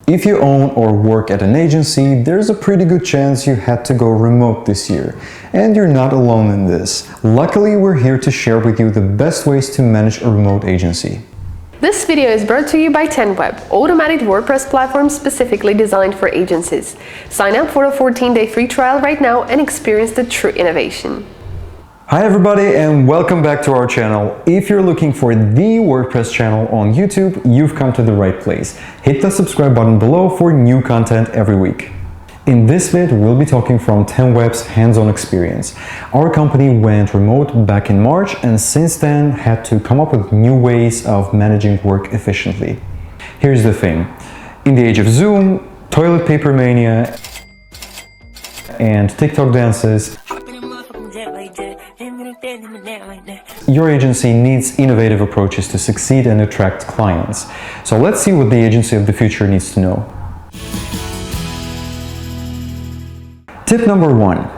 If you own or work at an agency, there's a pretty good chance you had to go remote this year. And you're not alone in this. Luckily, we're here to share with you the best ways to manage a remote agency. This video is brought to you by 10web, automated WordPress platform specifically designed for agencies. Sign up for a 14-day free trial right now and experience the true innovation. Hi everybody and welcome back to our channel. If you're looking for the WordPress channel on YouTube, you've come to the right place. Hit the subscribe button below for new content every week. In this vid, we'll be talking from 10web's hands-on experience. Our company went remote back in March and since then had to come up with new ways of managing work efficiently. Here's the thing. In the age of Zoom, toilet paper mania, and TikTok dances, your agency needs innovative approaches to succeed and attract clients. So let's see what the agency of the future needs to know. Tip number 1.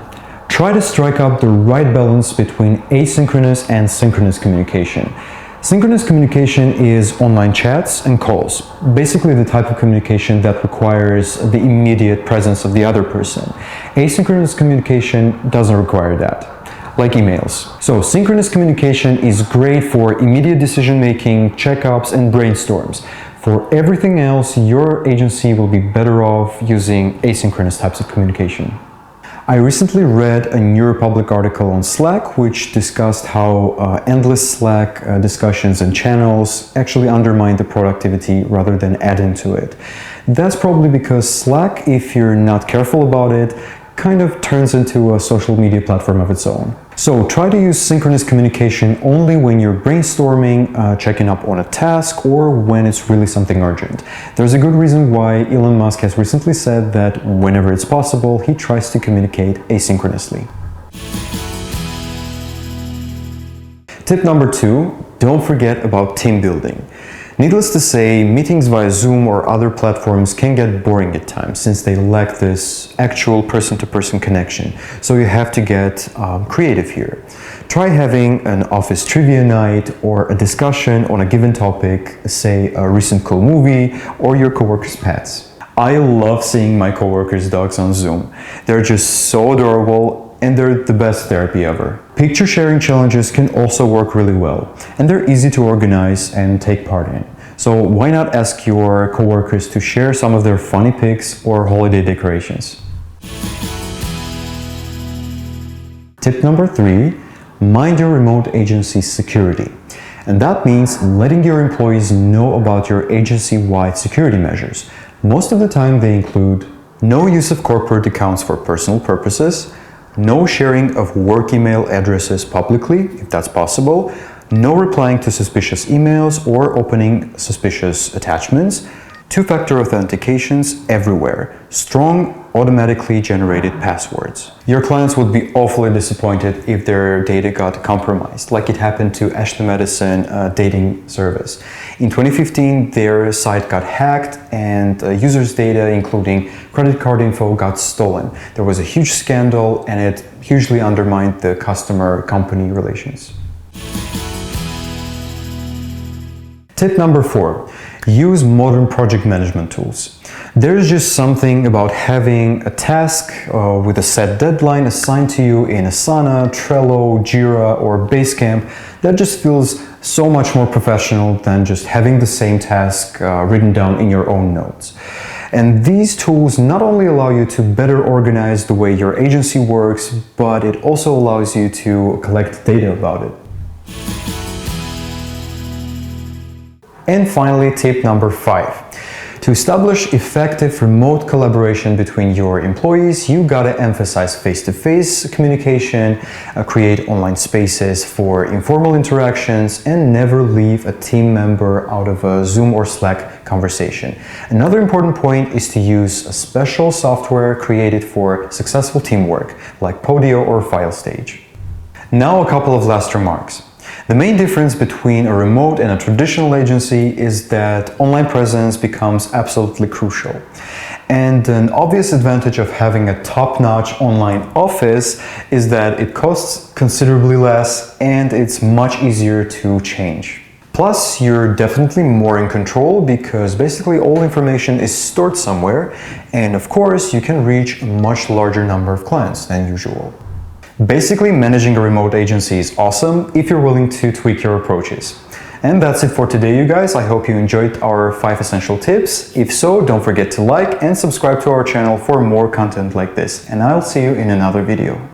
Try to strike up the right balance between asynchronous and synchronous communication. Synchronous communication is online chats and calls, basically the type of communication that requires the immediate presence of the other person. Asynchronous communication doesn't require that, like emails. So synchronous communication is great for immediate decision-making, checkups, and brainstorms. For everything else, your agency will be better off using asynchronous types of communication. I recently read a New Republic article on Slack which discussed how endless Slack discussions and channels actually undermine the productivity rather than adding to it. That's probably because Slack, if you're not careful about it, kind of turns into a social media platform of its own. So try to use synchronous communication only when you're brainstorming, checking up on a task, or when it's really something urgent. There's a good reason why Elon Musk has recently said that whenever it's possible, he tries to communicate asynchronously. Tip number 2, don't forget about team building. Needless to say, meetings via Zoom or other platforms can get boring at times since they lack this actual person-to-person connection. So you have to get creative here. Try having an office trivia night or a discussion on a given topic, say a recent cool movie or your coworkers' pets. I love seeing my coworkers' dogs on Zoom. They're just so adorable and they're the best therapy ever. Picture sharing challenges can also work really well, and they're easy to organize and take part in. So why not ask your coworkers to share some of their funny pics or holiday decorations? Tip number 3, mind your remote agency's security. And that means letting your employees know about your agency-wide security measures. Most of the time they include no use of corporate accounts for personal purposes, no sharing of work email addresses publicly, if that's possible, no replying to suspicious emails or opening suspicious attachments, two-factor authentications everywhere, strong automatically generated passwords. Your clients would be awfully disappointed if their data got compromised, like it happened to Ashley Madison dating service. In 2015, their site got hacked and users' data, including credit card info, got stolen. There was a huge scandal and it hugely undermined the customer-company relations. Tip number 4. Use modern project management tools. There's just something about having a task with a set deadline assigned to you in Asana, Trello, Jira, or Basecamp that just feels so much more professional than just having the same task written down in your own notes. And these tools not only allow you to better organize the way your agency works, but it also allows you to collect data about it. And finally, tip number 5. To establish effective remote collaboration between your employees, you gotta emphasize face-to-face communication, create online spaces for informal interactions, and never leave a team member out of a Zoom or Slack conversation. Another important point is to use a special software created for successful teamwork, like Podio or FileStage. Now a couple of last remarks. The main difference between a remote and a traditional agency is that online presence becomes absolutely crucial. And an obvious advantage of having a top-notch online office is that it costs considerably less and it's much easier to change. Plus, you're definitely more in control because basically all information is stored somewhere, and of course, you can reach a much larger number of clients than usual. Basically, managing a remote agency is awesome if you're willing to tweak your approaches. And that's it for today, you guys. I hope you enjoyed our 5 essential tips. If so, don't forget to like and subscribe to our channel for more content like this. And I'll see you in another video.